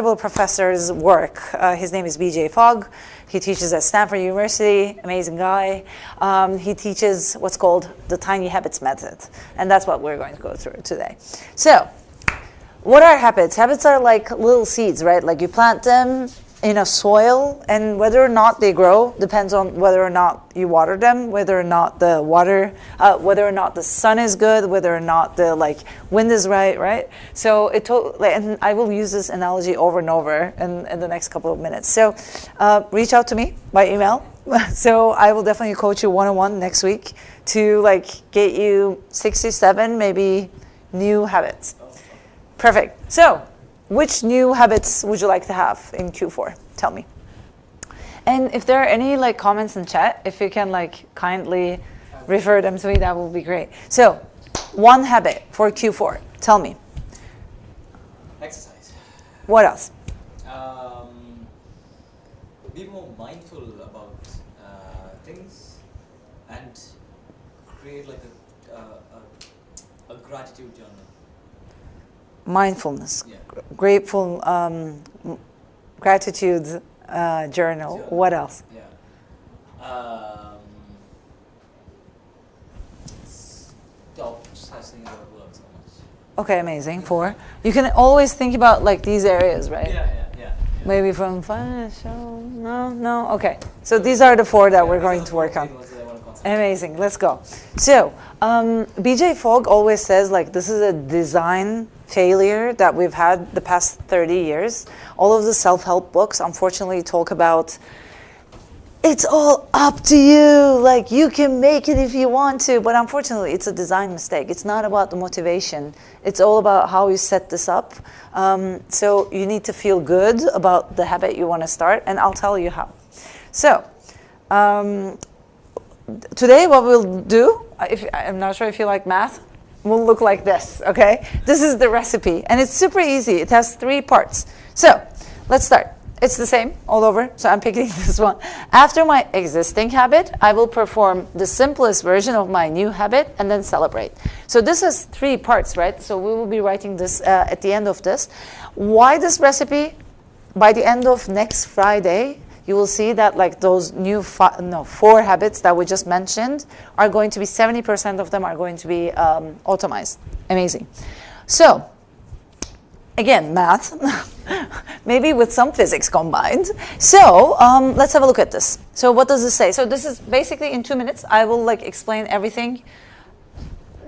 professor's work. His name is BJ Fogg. He teaches at Stanford University, amazing guy. He teaches what's called the tiny habits method, and that's what we're going to go through today. So, what are habits? Habits are like little seeds, right? Like you plant them in a soil, and whether or not they grow depends on whether or not you water them, whether or not whether or not the sun is good, whether or not the wind is right? So and I will use this analogy over and over in the next couple of minutes. So reach out to me by email. So I will definitely coach you one-on-one next week to get you 67 maybe new habits. Perfect. So which new habits would you like to have in Q4? Tell me. And if there are any comments in chat, if you can kindly refer them to me, that will be great. So, one habit for Q4. Tell me. Exercise. What else? Be more mindful about things and create a gratitude journal. Mindfulness, yeah. Grateful, gratitude journal. What else? Yeah. Stop stressing about work so much. Okay, amazing. 4. You can always think about these areas, right? Yeah. Maybe from financial. No. Okay. So these are the 4 that we're going to work on. Amazing. Let's go. So BJ Fogg always says this is a design failure that we've had the past 30 years. All of the self-help books, unfortunately, talk about it's all up to you. You can make it if you want to. But unfortunately, it's a design mistake. It's not about the motivation. It's all about how you set this up. So you need to feel good about the habit you want to start, and I'll tell you how. So today, what we'll do, I'm not sure if you like math, will look like this, okay? This is the recipe, and it's super easy. It has 3 parts. So, let's start. It's the same all over, so I'm picking this one. After my existing habit, I will perform the simplest version of my new habit and then celebrate. So this has 3 parts, right? So we will be writing this at the end of this. Why this recipe? By the end of next Friday, you will see that those new 4 habits that we just mentioned are going to be 70% of them are going to be automized. Amazing. So, again, math, maybe with some physics combined. So let's have a look at this. So what does this say? So this is basically in 2 minutes. I will explain everything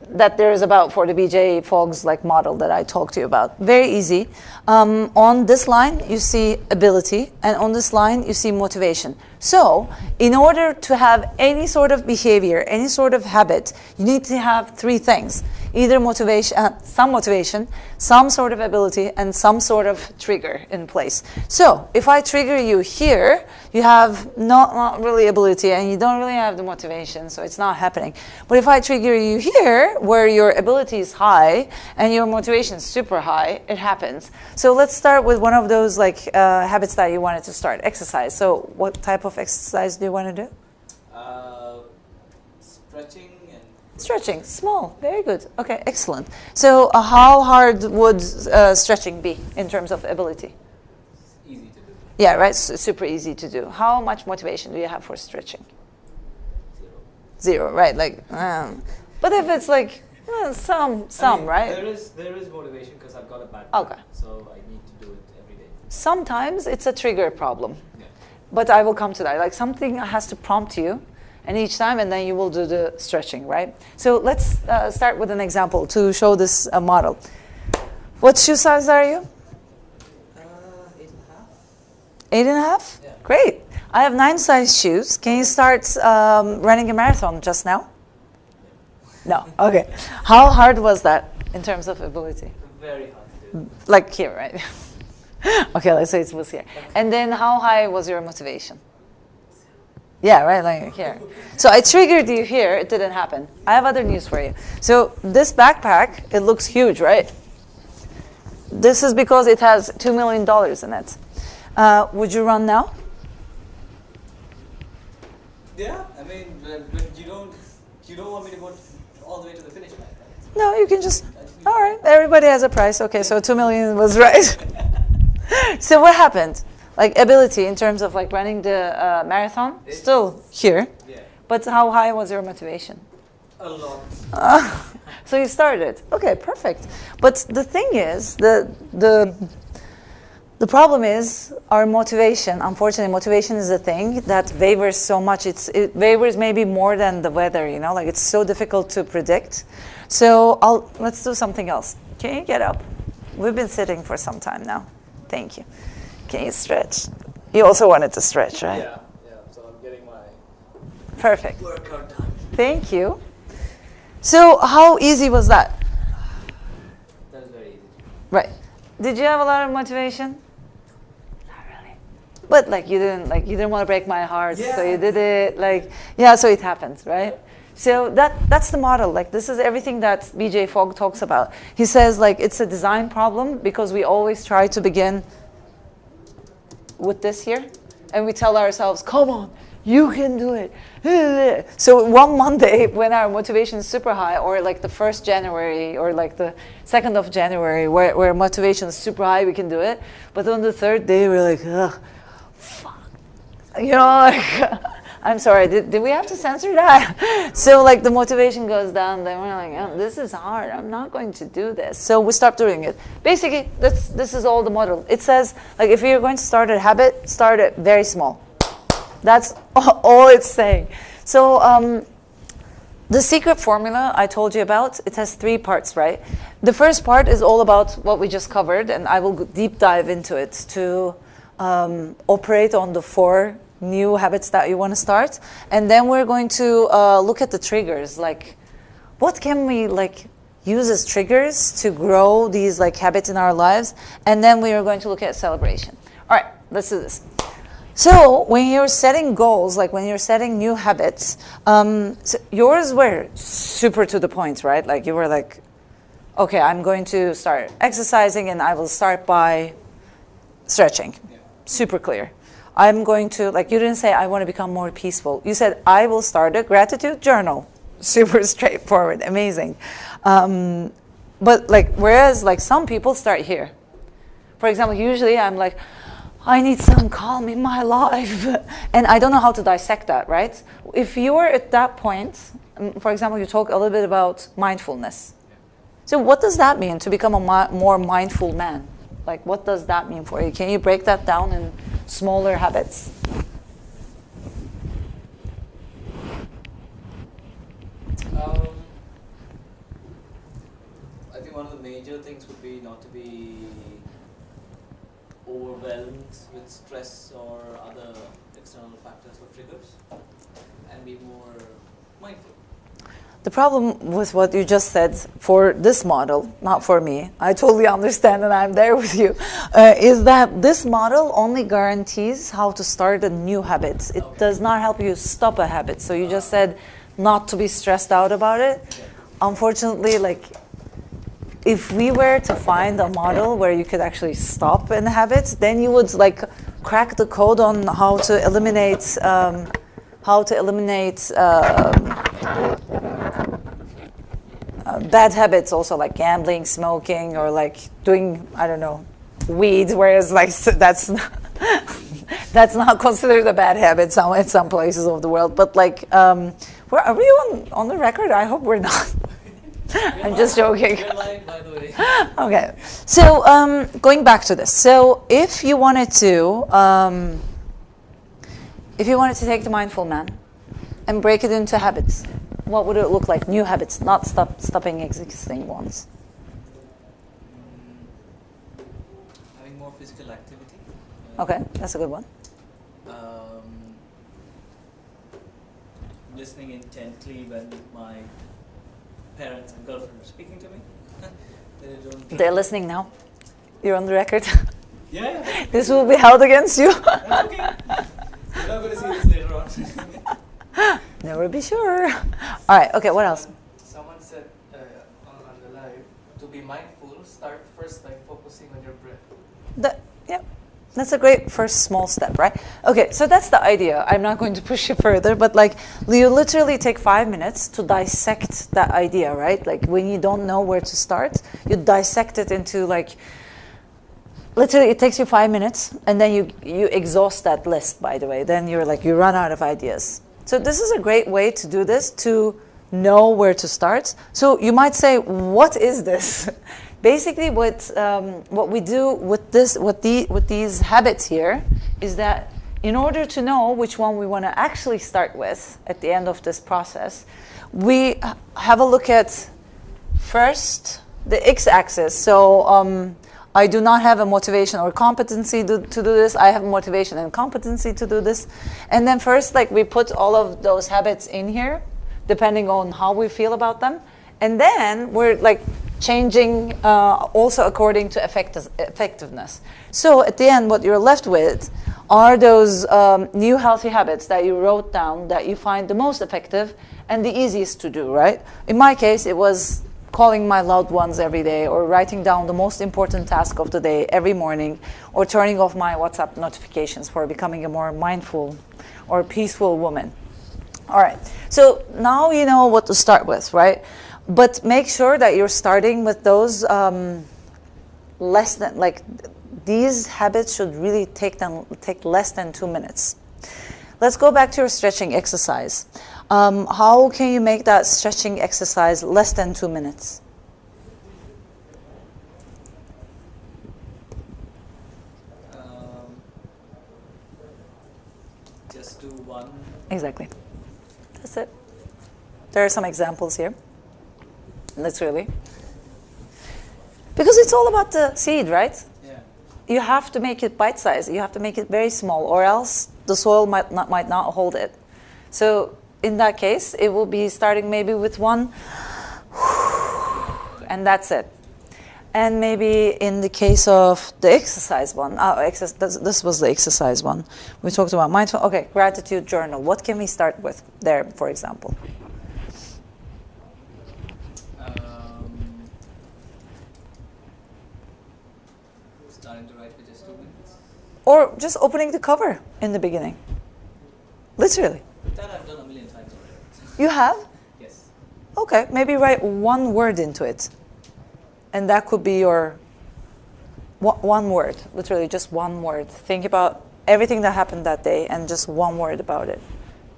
that there is about for the BJ Fogg's model that I talked to you about. Very easy. On this line, you see ability, and on this line, you see motivation. So, in order to have any sort of behavior, any sort of habit, you need to have 3 things. Either motivation, some sort of ability, and some sort of trigger in place. So, if I trigger you here, you have not really ability, and you don't really have the motivation, so it's not happening. But if I trigger you here, where your ability is high, and your motivation is super high, it happens. So let's start with one of those habits that you wanted to start, exercise. So what type of exercise do you want to do? Stretching. Stretching, small, very good. Okay, excellent. So how hard would stretching be in terms of ability? Easy to do. Yeah, right, super easy to do. How much motivation do you have for stretching? 0. 0, right, but if it's some, right? There is motivation because I've got a bad Okay. back, so I need to do it every day. Sometimes it's a trigger problem. Yeah. But I will come to that. Something has to prompt you, and each time, and then you will do the stretching, right? So let's start with an example to show this model. What shoe size are you? 8.5. 8.5? Yeah. Great. I have 9 size shoes. Can you start running a marathon just now? No. Okay. How hard was that in terms of ability? Very hard to do. Here, right? Okay, let's say it was here. And then how high was your motivation? Yeah, right, here. So I triggered you here, it didn't happen. I have other news for you. So this backpack, it looks huge, right? This is because it has $2 million in it. Would you run now? Yeah, but you don't want me to go all the way to the finish line, right? No, you can just, all right, everybody has a price. Okay, so 2 million was right. So what happened? Like ability in terms of like running the marathon, still here. Yeah. But how high was your motivation? A lot. So you started. Okay, perfect. But the thing is, the problem is our motivation. Unfortunately, motivation is a thing that wavers so much. It wavers maybe more than the weather, you know, like it's so difficult to predict. So let's do something else. Can you get up? We've been sitting for some time now. Thank you. Can you stretch? You also wanted to stretch, right? Yeah. So I'm getting my Perfect. workout done. Thank you. So how easy was that? That is very easy. Right. Did you have a lot of motivation? Not really. But like you didn't want to break my heart, so you did it. Like so it happened, right? So that's the model. Like this is everything that B.J. Fogg talks about. He says like it's a design problem because we always try to begin with this here, and we tell ourselves, "Come on, you can do it." So one Monday when our motivation is super high, or like the 1st January, or like the 2nd of January, where motivation is super high, we can do it. But on the 3rd day, we're like, ugh, fuck, you know, like. I'm sorry, did we have to censor that? So like the motivation goes down, then we're like, oh, this is hard, I'm not going to do this. So we stop doing it. Basically, this is all the model. It says, like if you're going to start a habit, start it very small. That's all it's saying. So the secret formula I told you about, it has 3 parts, right? The first part is all about what we just covered, and I will deep dive into it to operate on the 4 new habits that you want to start. And then we're going to look at the triggers, like what can we like use as triggers to grow these like habits in our lives. And then we are going to look at celebration. All right, let's do this. So when you're setting goals, like when you're setting new habits, so yours were super to the point, right? Like you were like, okay, I'm going to start exercising and I will start by stretching. Super clear. I'm going to, like you didn't say I want to become more peaceful. You said I will start a gratitude journal. Super straightforward, amazing. But like, whereas like some people start here. For example, usually I'm like, I need some calm in my life. And I don't know how to dissect that, right? If you are at that point, for example, you talk a little bit about mindfulness. So what does that mean to become a more mindful man? Like what does that mean for you? Can you break that down in smaller habits? I think one of the major things would be not to be overwhelmed with stress or other external factors or triggers, and be more mindful. The problem with what you just said for this model, not for me, I totally understand and I'm there with you, is that this model only guarantees how to start a new habit. It does not help you stop a habit. So you just said not to be stressed out about it. Okay. Unfortunately, like if we were to find a model where you could actually stop a habit, then you would like crack the code on how to eliminate bad habits, also like gambling, smoking, or like doing, I don't know, weed, whereas like that's not considered a bad habit in some places of the world. But like, are we on the record? I hope we're not. I'm just joking. We're live, by the way. Okay, so going back to this. So if you wanted to take the mindful man and break it into habits, what would it look like? New habits, not stopping existing ones. Having more physical activity. Okay, that's a good one. Listening intently when my parents and girlfriend are speaking to me. They're listening now. You're on the record. Yeah. This will be held against you. That's okay. You're not going to see this later on. Never be sure. All right. Okay. What else? Someone said on the live, to be mindful, start first by focusing on your breath. Yeah. That's a great first small step, right? Okay, so that's the idea. I'm not going to push you further, but like you literally take 5 minutes to dissect that idea, right? Like when you don't know where to start, you dissect it into like literally, it takes you 5 minutes, and then you exhaust that list, by the way. Then you're like, you run out of ideas. So this is a great way to do this, to know where to start. So you might say, what is this? Basically, what we do with these habits here is that in order to know which one we want to actually start with at the end of this process, we have a look at first the x-axis. So I do not have a motivation or competency to do this. I have motivation and competency to do this. And then first, like, we put all of those habits in here, depending on how we feel about them. And then we're like changing also according to effectiveness. So at the end, what you're left with are those new healthy habits that you wrote down that you find the most effective and the easiest to do, right? In my case, it was calling my loved ones every day, or writing down the most important task of the day every morning, or turning off my WhatsApp notifications for becoming a more mindful or peaceful woman. All right, so now you know what to start with, right? But make sure that you're starting with those less than, like, these habits should really take less than 2 minutes. Let's go back to your stretching exercise. How can you make that stretching exercise less than 2 minutes? Just do one. Exactly. That's it. There are some examples here. Literally. Because it's all about the seed, right? Yeah. You have to make it bite-sized. You have to make it very small, or else the soil might not hold it. So in that case, it will be starting maybe with one, and that's it. And maybe in the case of the exercise one, this was the exercise one. We talked about mindful. Okay, gratitude journal. What can we start with there, for example? Starting to write for just 2 minutes. Or just opening the cover in the beginning. Literally. That I've done a million times already. You have? Yes. Okay, maybe write one word into it. And that could be your one word, literally just one word. Think about everything that happened that day and just one word about it.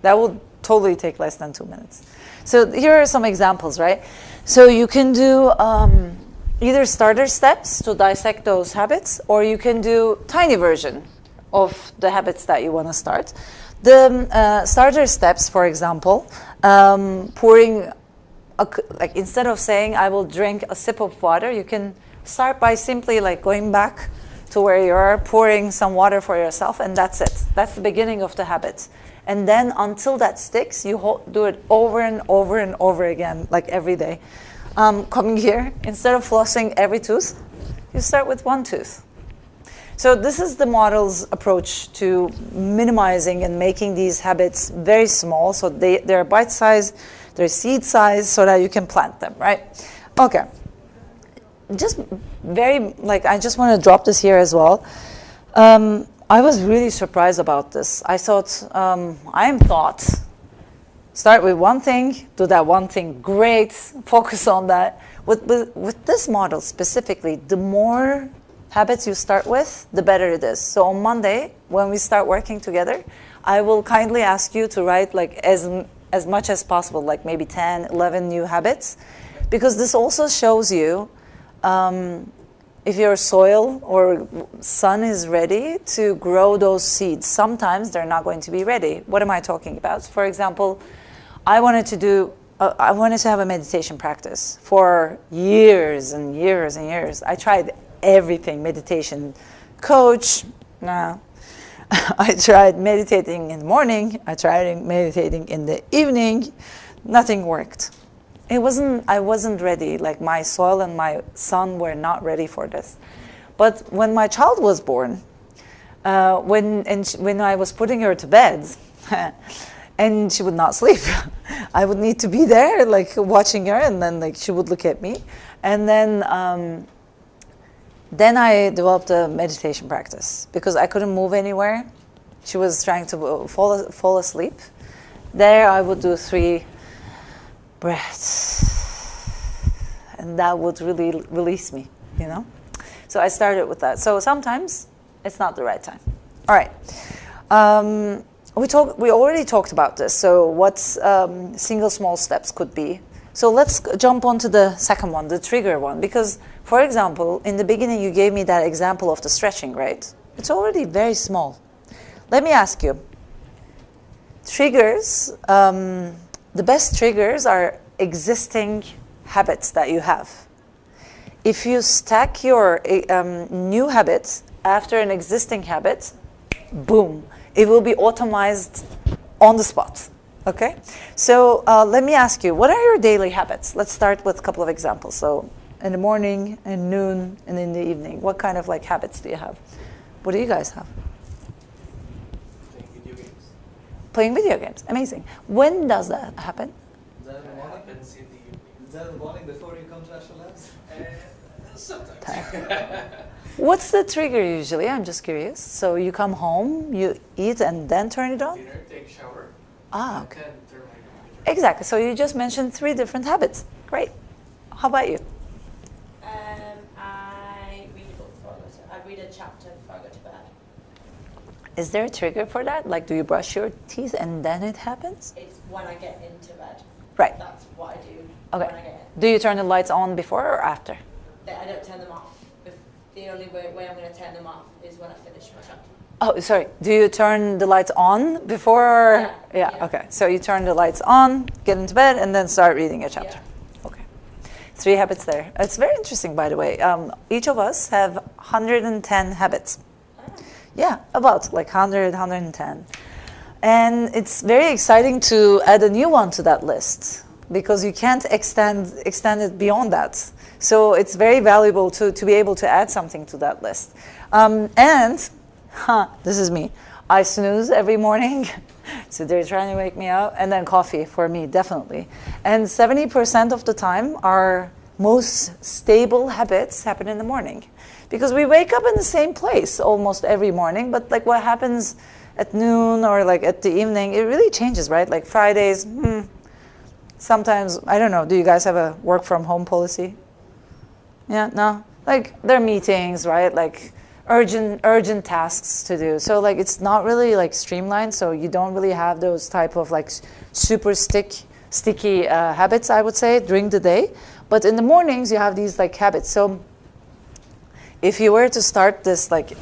That will totally take less than 2 minutes. So here are some examples, right? So you can do either starter steps to dissect those habits, or you can do tiny version of the habits that you want to start. The starter steps, for example, pouring, like, instead of saying I will drink a sip of water, you can start by simply like going back to where you are, pouring some water for yourself, and that's it. That's the beginning of the habit. And then until that sticks, you do it over and over and over again, like every day. Coming here, instead of flossing every tooth, you start with one tooth. So this is the model's approach to minimizing and making these habits very small, so they're bite-sized, they're seed-sized, so that you can plant them, right? Okay. Just I just want to drop this here as well. I was really surprised about this. I thought, start with one thing, do that one thing, great, focus on that. With this model specifically, the more habits you start with, the better it is. So on Monday, when we start working together, I will kindly ask you to write like as much as possible, like maybe 10, 11 new habits, because this also shows you if your soil or sun is ready to grow those seeds. Sometimes they're not going to be ready. What am I talking about? For example, I wanted to have a meditation practice for years and years and years. I tried everything, meditation coach, no. I tried meditating in the morning, I tried meditating in the evening, nothing worked. I wasn't ready, like my soil and my sun were not ready for this. But when my child was born, when I was putting her to bed, and she would not sleep, I would need to be there, like watching her, and then like she would look at me, and then I developed a meditation practice because I couldn't move anywhere. She was trying to fall asleep. There I would do 3 breaths, and that would really release me, you know. So I started with that. So sometimes it's not the right time. All right. We already talked about this. So what single small steps could be. So let's jump on to the second one, the trigger one. Because, for example, in the beginning you gave me that example of the stretching, right? It's already very small. Let me ask you. Triggers, the best triggers are existing habits that you have. If you stack your new habits after an existing habit, boom, it will be automized on the spot. Okay? So let me ask you, what are your daily habits? Let's start with a couple of examples. So in the morning, in noon, and in the evening, what kind of like habits do you have? What do you guys have? Playing video games. Playing video games. Amazing. When does that happen? Is that in the morning? Happens in the evening. Is that in the morning before you come to National Labs? Sometimes. What's the trigger usually? I'm just curious. So you come home, you eat, and then turn it on? Dinner, take shower. Ah, okay. And then turn my computer. Exactly. So you just mentioned 3 different habits. Great. How about you? I read a book before I go to I read a chapter before I go to bed. Is there a trigger for that? Like, do you brush your teeth and then it happens? It's when I get into bed. Right. That's what I do Okay. when I get in. Do you turn the lights on before or after? I don't turn them off. The only way I'm going to turn them off is when I finish my chapter. Oh, sorry. Do you turn the lights on before? Yeah. Okay. So you turn the lights on, get into bed, and then start reading a chapter. Okay. 3 habits there. It's very interesting, by the way. Each of us have 110 habits. Yeah, about like 100, 110. And it's very exciting to add a new one to that list because you can't extend it beyond that. So it's very valuable to be able to add something to that list. This is me. I snooze every morning. So they're trying to wake me up. And then coffee for me, definitely. And 70% of the time, our most stable habits happen in the morning. Because we wake up in the same place almost every morning. But like what happens at noon or like at the evening, it really changes, right? Like Fridays, sometimes, I don't know, do you guys have a work from home policy? Yeah, no? Like there are meetings, right? Like urgent tasks to do. So like it's not really like streamlined, so you don't really have those type of like super sticky habits, I would say, during the day. But in the mornings you have these like habits. So if you were to start this like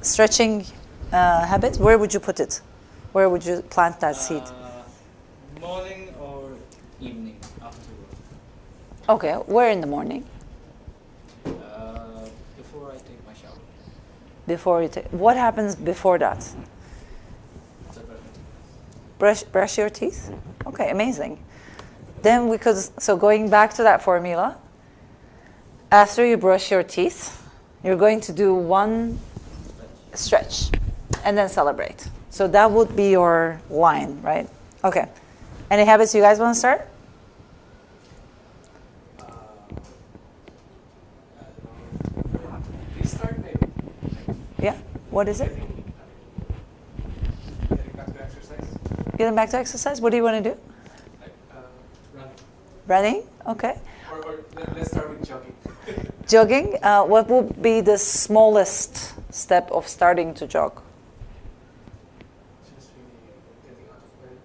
stretching habit, where would you put it? Where would you plant that seed? Morning or evening after work. Okay, where in the morning? Before I take my shower. Before you take, what happens before that? So brush my teeth. Brush your teeth? Okay, amazing. Then we could, so going back to that formula, after you brush your teeth, you're going to do one stretch and then celebrate. So that would be your line, right? Okay. Any habits you guys want to start? Restart maybe. Yeah. What is it? Getting back to exercise. Getting back to exercise? What do you want to do? Like running. Running? Okay. Or let's start with jogging. Jogging? What would be the smallest step of starting to jog? Just really getting out of bed.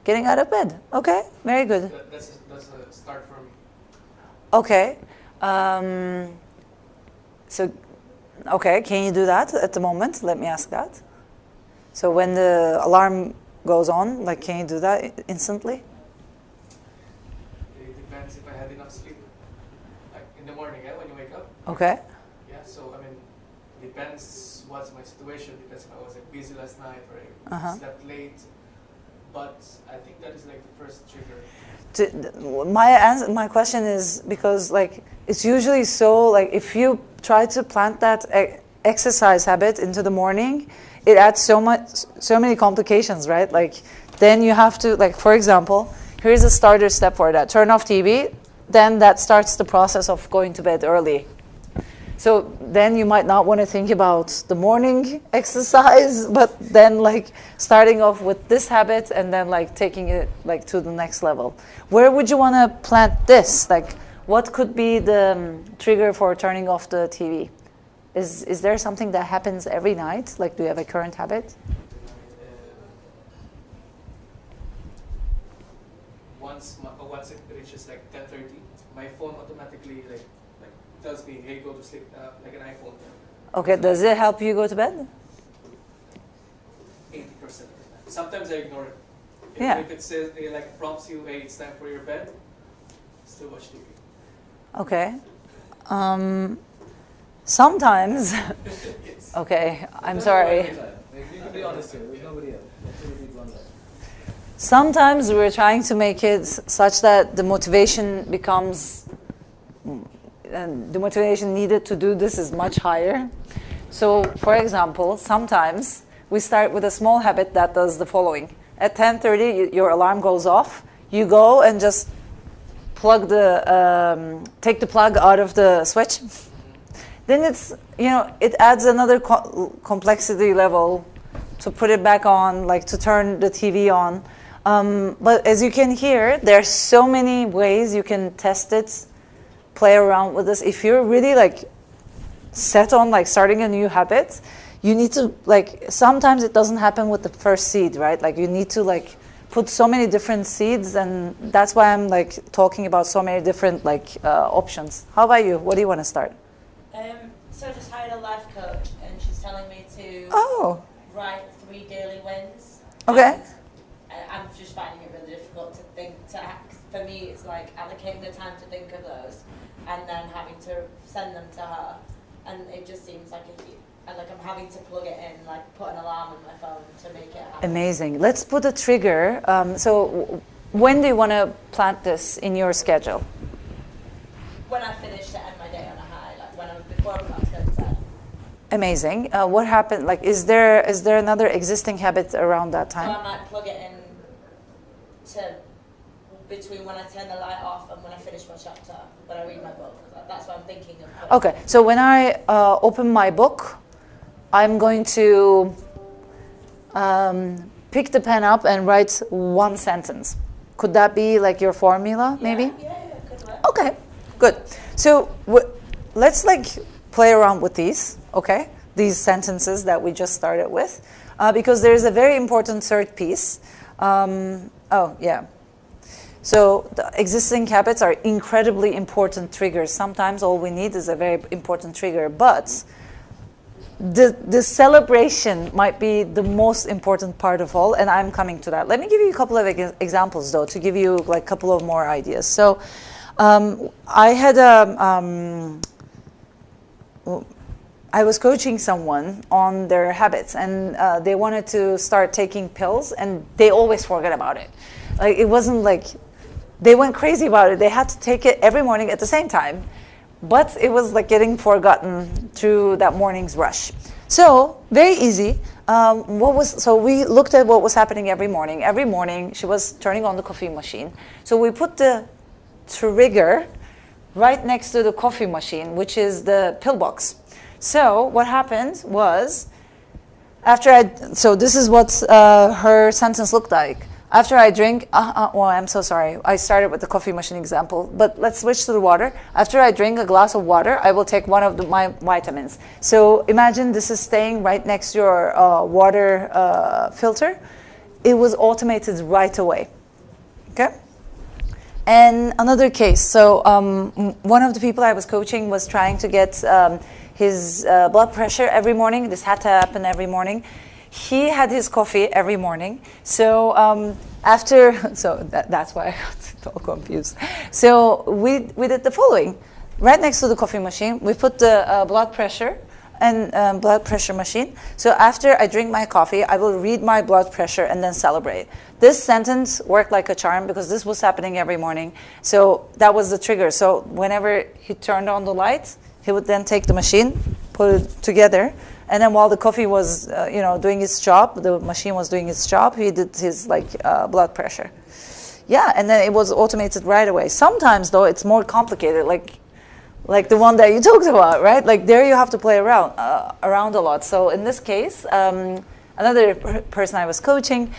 Getting out of bed. Okay. Very good. That's a start for me. Okay. So, okay, can you do that at the moment? Let me ask that. So when the alarm goes on, like, can you do that instantly? It depends if I had enough sleep. Like in the morning, when you wake up. Okay. Yeah, so I mean, depends what's my situation. Depends if I was like busy last night or I slept late. But I think that is like the first trigger. My question is because like it's usually so like if you try to plant that exercise habit into the morning, it adds so many complications, right? Like then you have to like, for example, here's a starter step for that: turn off TV. Then that starts the process of going to bed early. So then you might not want to think about the morning exercise, but then like starting off with this habit and then like taking it like to the next level. Where would you want to plant this? Like what could be the trigger for turning off the TV? Is there something that happens every night? Like, do you have a current habit? Once it reaches like 10:30, my phone automatically like tells me, "Hey, go to sleep," like an iPhone. Okay, does it help you go to bed? 80% of the time. Sometimes I ignore it. Yeah. If it says, it like prompts you, "Hey, it's time for your bed," still watch TV. Okay. Sometimes. Yes. Okay, I'm sorry. You can be honest here. There's nobody else. Nobody on that. Sometimes we're trying to make it such that the motivation becomes, and the motivation needed to do this is much higher. So, for example, sometimes we start with a small habit that does the following. At 10:30, your alarm goes off. You go and just take the plug out of the switch. Then it adds another complexity level to put it back on, like to turn the TV on. But as you can hear, there's so many ways you can test it, play around with this. If you're really like set on like starting a new habit, you need to sometimes it doesn't happen with the first seed, right? Like you need to like put so many different seeds, and that's why I'm like talking about so many different options. How about you? What do you want to start? So I just hired a life coach, and she's telling me to write 3 daily wins. Okay. And I'm just finding it really difficult to think to act. For me, it's like allocating the time to think of those, and then having to send them to her, and it just seems like I'm having to plug it in, like put an alarm on my phone to make it happen. Amazing. Let's put a trigger. So when do you want to plant this in your schedule? When I finish to end my day on a high, like before I'm about to go to bed. Amazing. What happened? Like, is there another existing habit around that So time? I might plug it in to between when I turn the light off and when I finish my chapter, when I read my book. That's what I'm thinking of. Okay. So when I open my book, I'm going to pick the pen up and write one sentence. Could that be like your formula, maybe? Yeah, could work. Okay, good. So let's play around with these, okay? These sentences that we just started with, because there is a very important third piece. So the existing habits are incredibly important triggers. Sometimes all we need is a very important trigger, but the celebration might be the most important part of all, and I'm coming to that. Let me give you a couple of examples, though, to give you a couple of more ideas. So I had I was coaching someone on their habits, and they wanted to start taking pills, and they always forget about it. Like, it wasn't like they went crazy about it. They had to take it every morning at the same time, but it was like getting forgotten through that morning's rush. So very easy. So we looked at what was happening every morning. Every morning she was turning on the coffee machine. So we put the trigger right next to the coffee machine, which is the pill box. So what happened was, so this is what her sentence looked like. After I drink, I'm so sorry. I started with the coffee machine example, but let's switch to the water. After I drink a glass of water, I will take one of my vitamins. So imagine this is staying right next to your water filter. It was automated right away. Okay? And another case. So one of the people I was coaching was trying to get his blood pressure every morning. This had to happen every morning. He had his coffee every morning. So that's why I got all confused. So we did the following. Right next to the coffee machine, we put the blood pressure and blood pressure machine. So after I drink my coffee, I will read my blood pressure and then celebrate. This sentence worked like a charm because this was happening every morning. So that was the trigger. So whenever he turned on the lights, he would then take the machine, put it together, and then while the coffee was, doing its job, the machine was doing its job, he did his blood pressure. Yeah, and then it was automated right away. Sometimes, though, it's more complicated, like the one that you talked about, right? Like there you have to play around a lot. So in this case, another person I was coaching,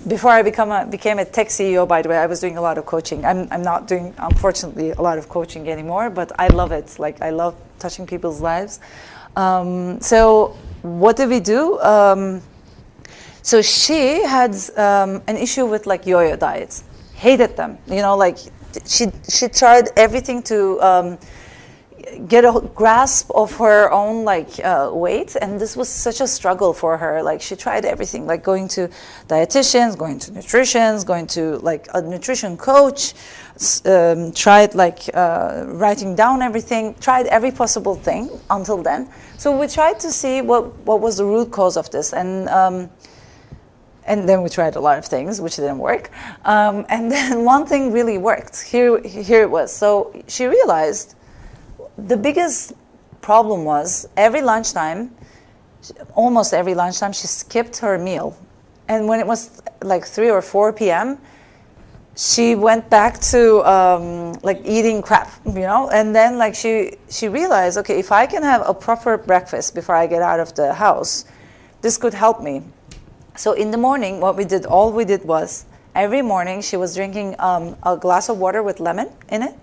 before I became a tech CEO, by the way, I was doing a lot of coaching. I'm not doing, unfortunately, a lot of coaching anymore, but I love it. Like I love touching people's lives. So what did we do? So she had an issue with like yo-yo diets, hated them. Like she tried everything to get a grasp of her own weight, and this was such a struggle for her. Like she tried everything, like going to dietitians, going to nutritionists, going to like a nutrition coach, tried writing down everything, tried every possible thing until then. So we tried to see what was the root cause of this, and then we tried a lot of things which didn't work, and then one thing really worked. Here it was. So she realized the biggest problem was almost every lunchtime, she skipped her meal. And when it was like 3 or 4 p.m., she went back to eating crap, And then she realized, okay, if I can have a proper breakfast before I get out of the house, this could help me. So in the morning, all we did was every morning she was drinking a glass of water with lemon in it.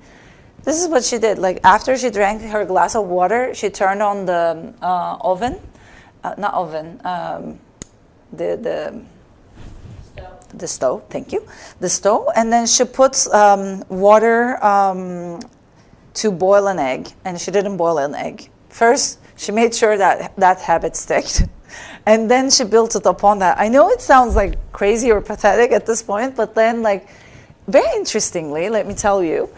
This is what she did. Like after she drank her glass of water, she turned on the the stove. Thank you, the stove, and then she puts water to boil an egg, and she didn't boil an egg. First, she made sure that habit stuck, and then she built it upon that. I know it sounds like crazy or pathetic at this point, but then very interestingly, let me tell you.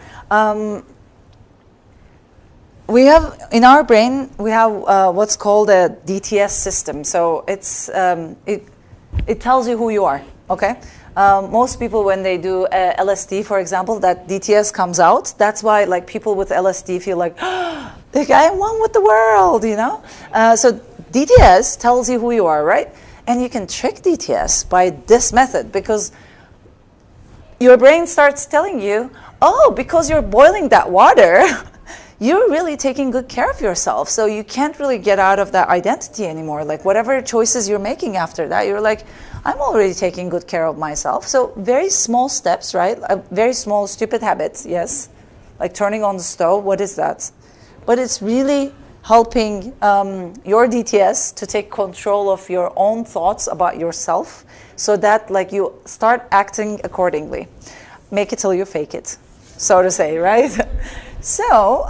We have in our brain what's called a DTS system. So it tells you who you are. Okay, most people when they do LSD, for example, that DTS comes out. That's why people with LSD feel like, oh, I am one with the world. So DTS tells you who you are, right? And you can trick DTS by this method because your brain starts telling you, oh, because you're boiling that water. You're really taking good care of yourself. So you can't really get out of that identity anymore. Whatever choices you're making after that, you're like, I'm already taking good care of myself. So very small steps, right? Very small, stupid habits, yes. Like turning on the stove, what is that? But it's really helping your DTS to take control of your own thoughts about yourself so that you start acting accordingly. Make it till you fake it, so to say, right? So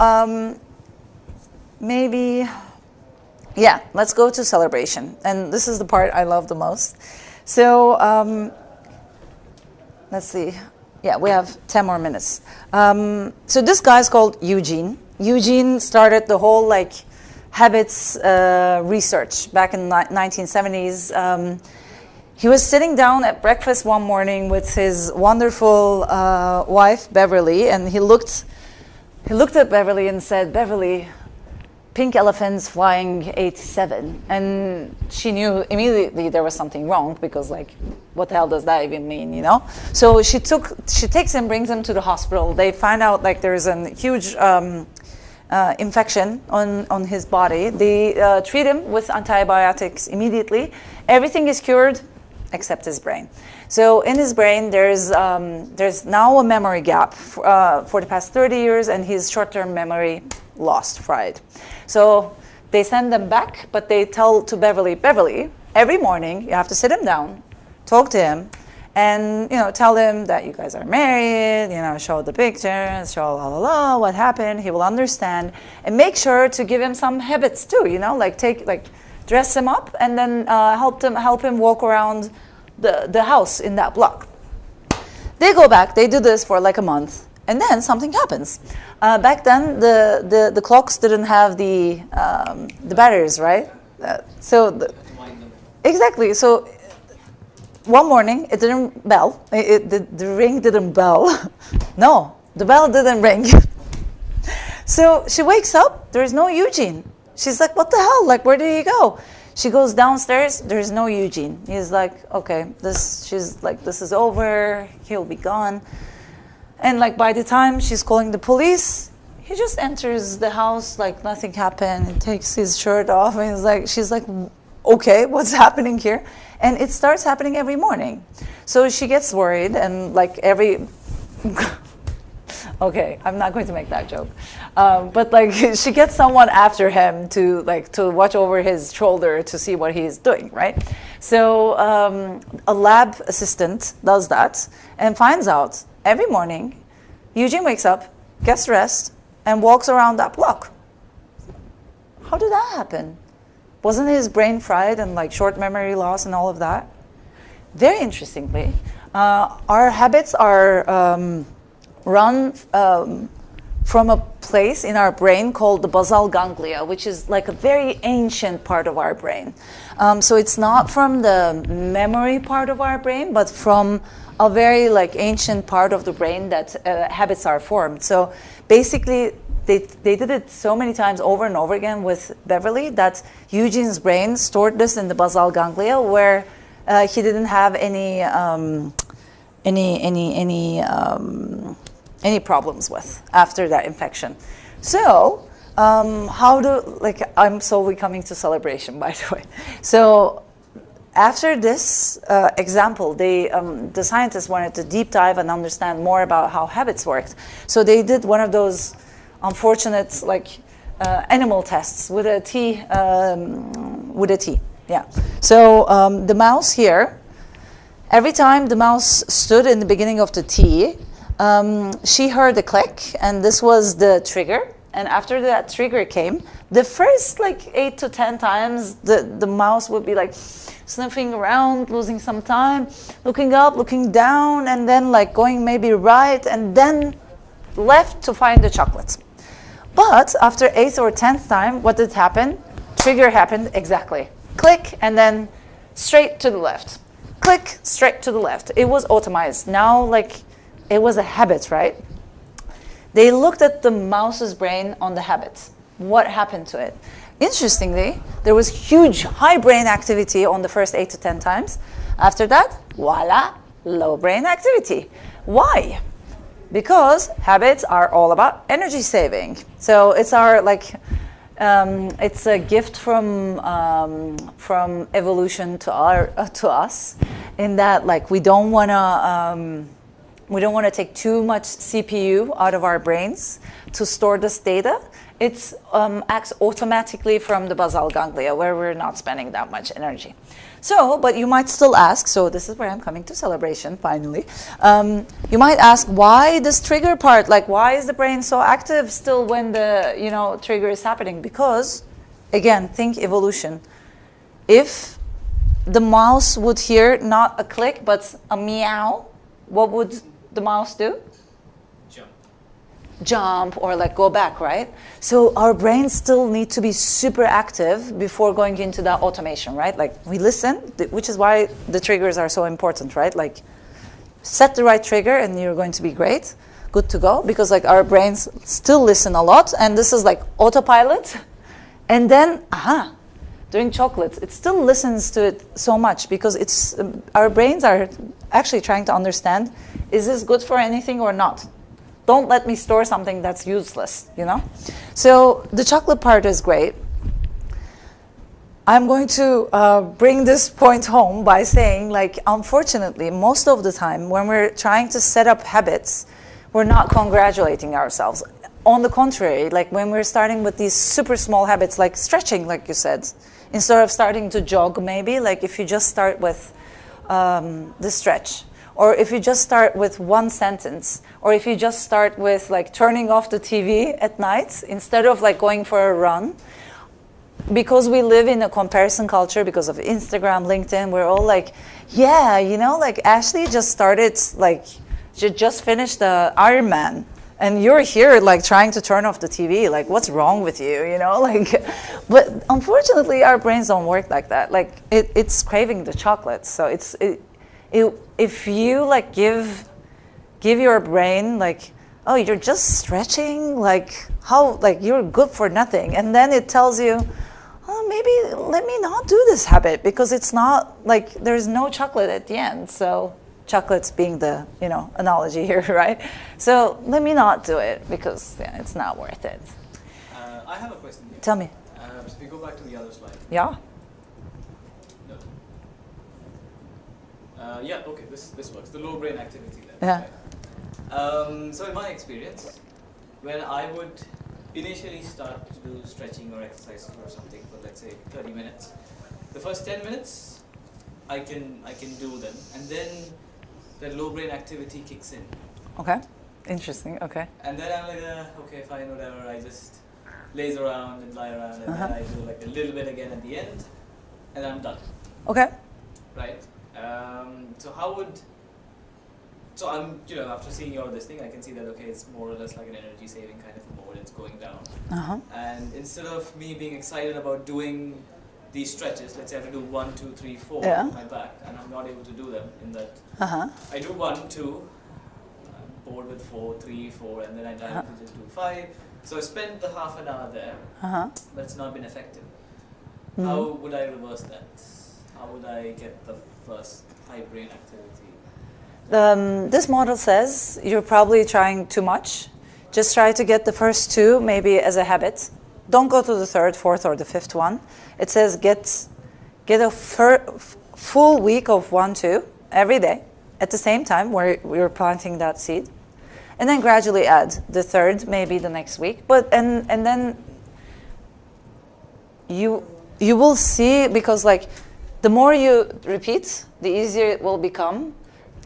maybe, let's go to celebration. And this is the part I love the most. So let's see. Yeah, we have 10 more minutes. So this guy's called Eugene. Eugene started the whole habits research back in the 1970s. He was sitting down at breakfast one morning with his wonderful wife, Beverly, and he looked at Beverly and said, Beverly, pink elephants flying 87. And she knew immediately there was something wrong because what the hell does that even mean, So she takes him, brings him to the hospital. They find out there's a huge infection on his body. They treat him with antibiotics immediately. Everything is cured except his brain. So in his brain, there's now a memory gap for the past 30 years, and his short-term memory lost, fried. So they send them back, but they tell to Beverly, every morning you have to sit him down, talk to him, and tell him that you guys are married, show the pictures, show what happened. He will understand, and make sure to give him some habits too. Dress him up, and then help him walk around the house in that block. They go back, they do this for a month, and then something happens. Back then, the clocks didn't have the batteries, right? Exactly. So one morning, it didn't bell. The ring didn't bell. No, the bell didn't ring. So she wakes up. There is no Eugene. She's like, what the hell? Where did he go? She goes downstairs. There's no Eugene. He's like, okay, this is over. He'll be gone. And by the time she's calling the police, he just enters the house like nothing happened. He takes his shirt off, and she's like, okay, what's happening here? And it starts happening every morning. So she gets worried, and Okay, I'm not going to make that joke. But like she gets someone after him to watch over his shoulder to see what he's doing, right? So a lab assistant does that and finds out every morning Eugene wakes up, gets dressed, and walks around that block. How did that happen? Wasn't his brain fried and like short memory loss and all of that? Very interestingly, our habits are run from a place in our brain called the basal ganglia, which is like a very ancient part of our brain. So it's not from the memory part of our brain, but from a very like ancient part of the brain that habits are formed. So basically, they did it so many times over and over again with Beverly that Eugene's brain stored this in the basal ganglia where he didn't have any problems with after that infection. So I'm slowly coming to celebration, by the way. So after this example, the scientists wanted to deep dive and understand more about how habits worked. So they did one of those unfortunate animal tests with a T. Yeah. So the mouse here, every time the mouse stood in the beginning of the T, she heard a click, and this was the trigger. And after that trigger came, the first 8 to 10 times, the mouse would be sniffing around, losing some time, looking up, looking down, and then going maybe right, and then left to find the chocolates. But after 8th or 10th time, what did happen? Trigger happened exactly. Click, and then straight to the left. Click, straight to the left. It was automized. Now, it was a habit, right? They looked at the mouse's brain on the habits. What happened to it? Interestingly, there was huge high brain activity on the first 8 to 10 times. After that, voila, low brain activity. Why? Because habits are all about energy saving. So it's our it's a gift from evolution to us, in that we don't want to take too much CPU out of our brains to store this data. It acts automatically from the basal ganglia, where we're not spending that much energy. So, but you might still ask, so this is where I'm coming to celebration, finally. You might ask, why this trigger part? Why is the brain so active still when the trigger is happening? Because, again, think evolution. If the mouse would hear not a click, but a meow, what would the mouse do? Jump or go back, right? So our brains still need to be super active before going into that automation, right? We listen, which is why the triggers are so important, right? Set the right trigger and you're going to be great, good to go, because our brains still listen a lot, and this is autopilot. And then, during chocolates, it still listens to it so much because it's our brains are actually trying to understand, is this good for anything or not? Don't let me store something that's useless, So the chocolate part is great. I'm going to bring this point home by saying, unfortunately, most of the time when we're trying to set up habits, we're not congratulating ourselves. On the contrary, when we're starting with these super small habits, like stretching, like you said, instead of starting to jog, maybe, if you just start with the stretch, or if you just start with one sentence, or if you just start with turning off the TV at night instead of going for a run. Because we live in a comparison culture because of Instagram, LinkedIn, we're all Ashley just started, she just finished the Ironman, and you're here trying to turn off the TV. What's wrong with you? But unfortunately, our brains don't work like that. It's craving the chocolate. So if you give your brain oh, you're just stretching, how you're good for nothing, and then it tells you, oh, maybe let me not do this habit because it's not there's no chocolate at the end. So chocolates being the analogy here, right? So let me not do it because it's not worth it. I have a question here. Tell me. So if we go back to the other slide. Yeah. Yeah, okay, this works. The low brain activity then. Yeah. Right? So in my experience, when I would initially start to do stretching or exercise or something for, let's say, 30 minutes, the first 10 minutes I can do them, and then the low brain activity kicks in. Okay. Interesting. Okay. And then I'm like, okay, fine, whatever. I just laze around and lie around, and then I do like a little bit again at the end, and I'm done. Okay. Right. So I'm, after seeing all this thing, I can see that, okay, it's more or less like an energy saving kind of a mode. It's going down. And instead of me being excited about doing these stretches, let's say I have to do 1, 2, 3, 4 on my back, and I'm not able to do them in that. I do 1, 2, I'm bored with 4, 3, 4, and then I dive to just do 5. So I spent the half an hour there, but it's not been effective. How would I reverse that? How would I get the first high brain activity? This model says you're probably trying too much. Just try to get the first 2 maybe as a habit. Don't go to the 3rd, 4th, or the 5th one. It says get a full week of 1, 2 every day at the same time where we're planting that seed, and then gradually add the 3rd maybe the next week. But and then you will see, because like the more you repeat, the easier it will become.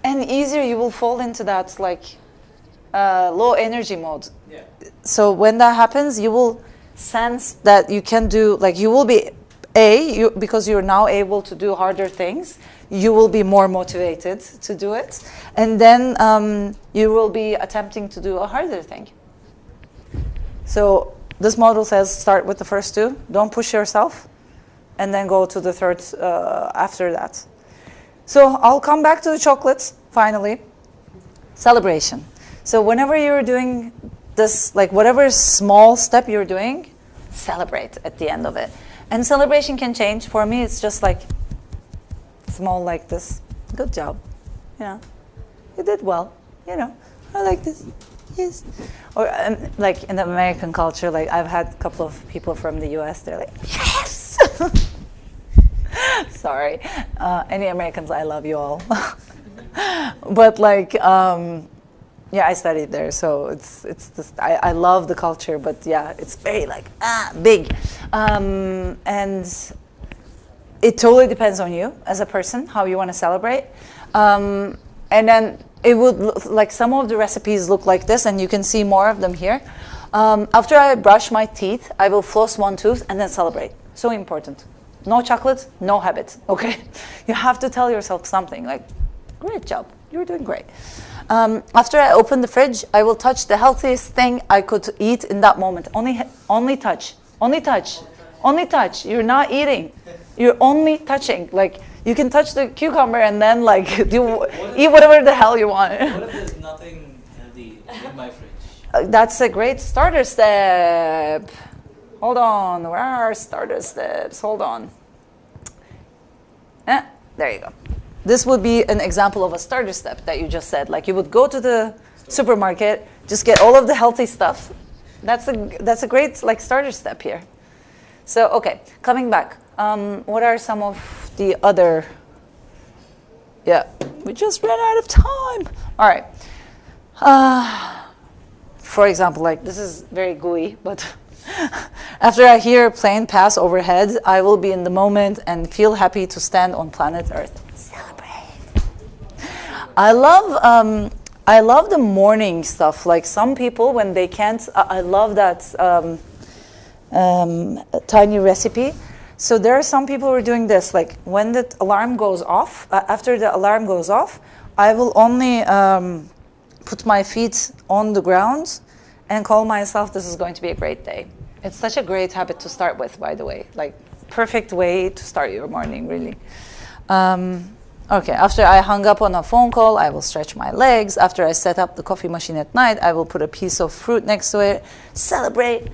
And easier you will fall into that like low energy mode. Yeah. So when that happens, you will sense that you can do, like you will be, because you're now able to do harder things, you will be more motivated to do it. And then you will be attempting to do a harder thing. So this model says start with the first 2, don't push yourself, and then go to the 3rd after that. So I'll come back to the chocolates, finally. Celebration. So whenever you're doing this, like whatever small step you're doing, celebrate at the end of it. And celebration can change. For me, it's just like small like this. Good job. You did well. I like this. Yes. Or like in the American culture, like I've had a couple of people from the US, they're like, yes! Sorry, any Americans, I love you all. But like, I studied there, so it's this. I love the culture, but yeah, it's very like big, and it totally depends on you as a person how you want to celebrate, and then it would look like some of the recipes look like this, and you can see more of them here. After I brush my teeth, I will floss 1 tooth and then celebrate. So important. No chocolate, no habits, okay? You have to tell yourself something like, great job, you're doing great. After I open the fridge, I will touch the healthiest thing I could eat in that moment. Only touch. You're not eating. You're only touching. Like, you can touch the cucumber and then like eat whatever the hell you want. What if there's nothing healthy in my fridge? That's a great starter step. Hold on, where are our starter steps? Hold on. There you go. This would be an example of a starter step that you just said. Like you would go to the supermarket, just get all of the healthy stuff. That's a great like starter step here. So okay, coming back. What are some of the other? Yeah, we just ran out of time. All right. For example, like this is very gooey, but after I hear a plane pass overhead, I will be in the moment and feel happy to stand on planet Earth. Celebrate. I love the morning stuff. Like some people, when they can't, I love that tiny recipe. So there are some people who are doing this. Like when the alarm goes off, after the alarm goes off, I will only put my feet on the ground and call myself, this is going to be a great day. It's such a great habit to start with, by the way. Like, perfect way to start your morning, really. Okay, after I hung up on a phone call, I will stretch my legs. After I set up the coffee machine at night, I will put a piece of fruit next to it. Celebrate.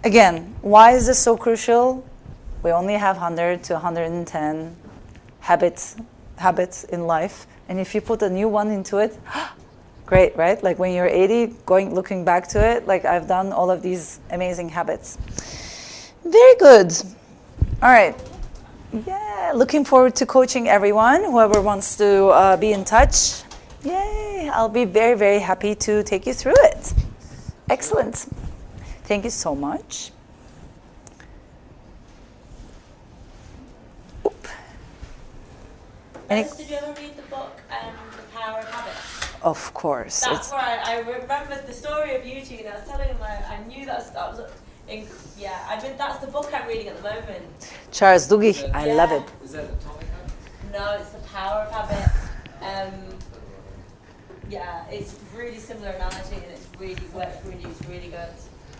Again, why is this so crucial? We only have 100 to 110 habits in life. And if you put a new one into it, great, right? Like when you're 80, looking back to it, like I've done all of these amazing habits. Very good. All right. Yeah, looking forward to coaching everyone. Whoever wants to be in touch. Yay. okay, I'll be very, very happy to take you through it. Excellent. Thank you so much. Oop. Alice, did you ever read the book, The Power of Habit? Of course. That's where I remembered the story of you two, and I was telling him I knew that was that's the book I'm reading at the moment. Charles Duhigg, I love it. Is that Atomic Habits? No, it's The Power of Habit. It's really similar analogy, and it's really good.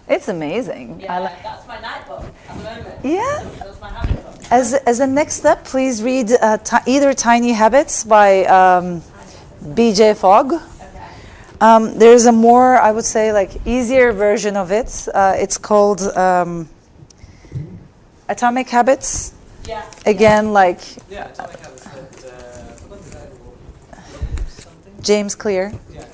It's amazing. Yeah, that's my night book at the moment. Yeah. That's my habit book. As a next step, please read either Tiny Habits by B.J. Fogg. Okay. There's a more, I would say, like easier version of it. It's called Atomic Habits. Yeah. Again, like Yeah, Atomic Habits. I forgot the guy who wrote something. James Clear. Yeah,